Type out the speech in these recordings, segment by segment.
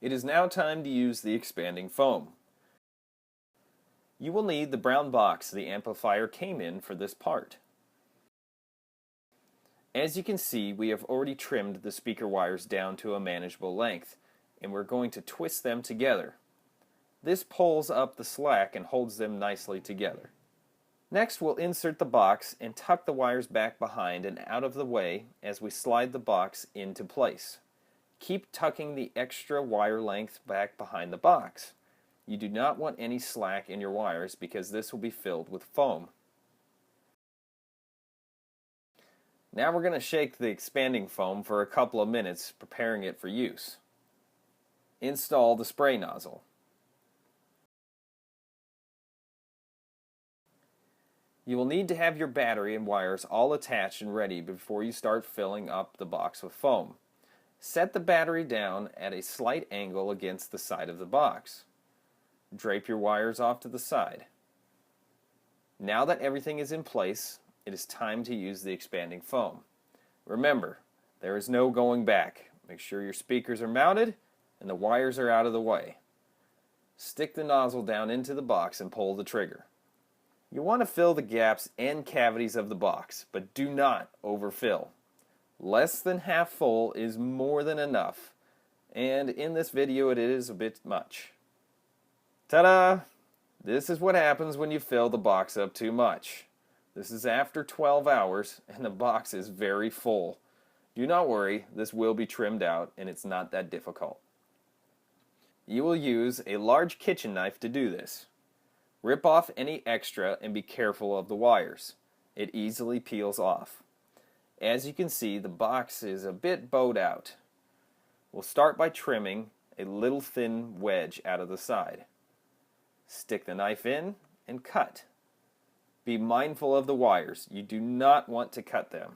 It is now time to use the expanding foam. You will need the brown box the amplifier came in for this part. As you can see, we have already trimmed the speaker wires down to a manageable length, and we're going to twist them together. This pulls up the slack and holds them nicely together. Next, we'll insert the box and tuck the wires back behind and out of the way as we slide the box into place. Keep tucking the extra wire length back behind the box. You do not want any slack in your wires because this will be filled with foam. Now we're going to shake the expanding foam for a couple of minutes, preparing it for use. Install the spray nozzle. You will need to have your battery and wires all attached and ready before you start filling up the box with foam. Set the battery down at a slight angle against the side of the box. Drape your wires off to the side. Now that everything is in place, it is time to use the expanding foam. Remember, there is no going back. Make sure your speakers are mounted and the wires are out of the way. Stick the nozzle down into the box and pull the trigger. You want to fill the gaps and cavities of the box, but do not overfill. Less than half full is more than enough, and in this video it is a bit much. Ta-da! This is what happens when you fill the box up too much. This is after 12 hours, and the box is very full. Do not worry, this will be trimmed out, and it's not that difficult. You will use a large kitchen knife to do this. Rip off any extra and be careful of the wires. It easily peels off. As you can see, the box is a bit bowed out. We'll start by trimming a little thin wedge out of the side. Stick the knife in and cut. Be mindful of the wires. You do not want to cut them.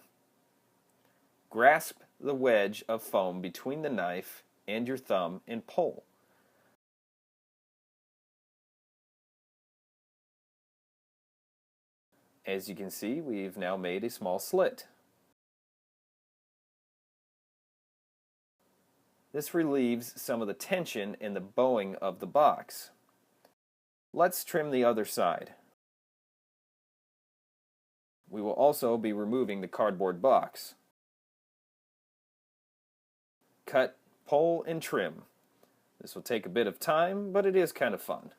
Grasp the wedge of foam between the knife and your thumb and pull. As you can see, we've now made a small slit. This relieves some of the tension in the bowing of the box. Let's trim the other side. We will also be removing the cardboard box. Cut, pull, and trim. This will take a bit of time, but it is kind of fun.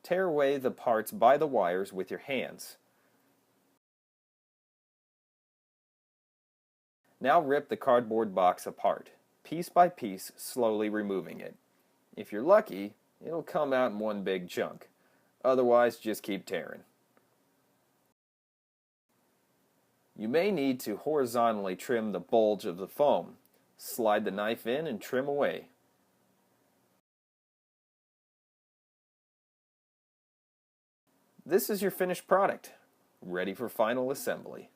Tear away the parts by the wires with your hands. Now rip the cardboard box apart, piece by piece, slowly removing it. If you're lucky, it'll come out in one big chunk. Otherwise, just keep tearing. You may need to horizontally trim the bulge of the foam. Slide the knife in and trim away. This is your finished product, ready for final assembly.